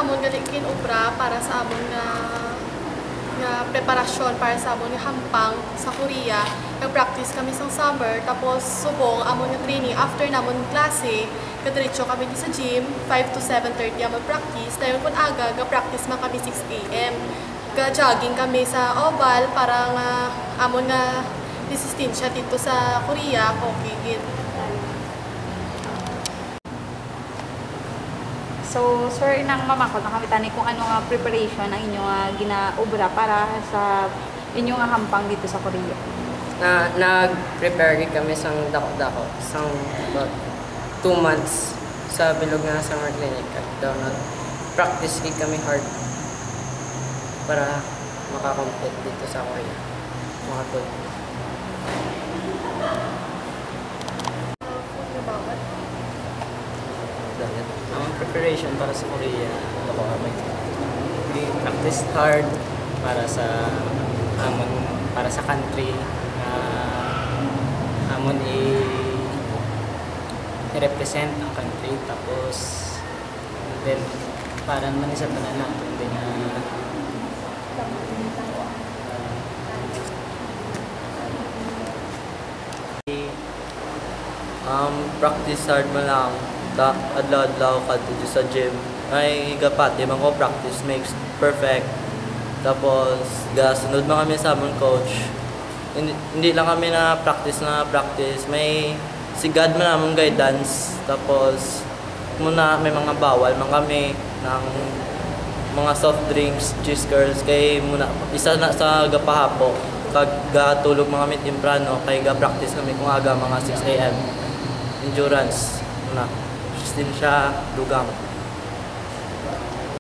amon gali kinobra para sa amon nga preparasyon para sa amon nga hampang sa Korea. Nag-practice kami sa summer, tapos subong amon nga training. After namon klase, kadiretso kami sa gym, 5 to 7:30 amon practice. Dayon kun aga, ga-practice man kami 6 AM. Ga-jogging kami sa oval para nga amon nga resistensya dito sa Korea, okay. So, sir, nang mama ko, nakamit kung ano nga preparation ang inyong ginaobra para sa inyong hampang dito sa Korea. Nag-prepare kami sa dako-dako, sa 2 months sa bilog nga summer clinic. Daw nag-practice kami hard para makakompete dito sa Korea. Makatulog. Ang preparation para sa Korea, practice hard para sa para sa country, amon i-represent ang country, tapos then para naman isa tanan natin din practice hard mo lang. Adlaw-adlaw ka dito sa gym. Ay gapati man ko practice makes perfect. Tapos sunod man kami sa among coach. Hindi lang kami na practice. May sigad man among guidance. Tapos muna may mga bawal man kami ng mga soft drinks, cheese curls kay muna isa na sa gapahapo. Kag gatulog mga kami temprano kay ga-practice kami kung aga mga 6 AM. Endurance muna. Din siya dugang.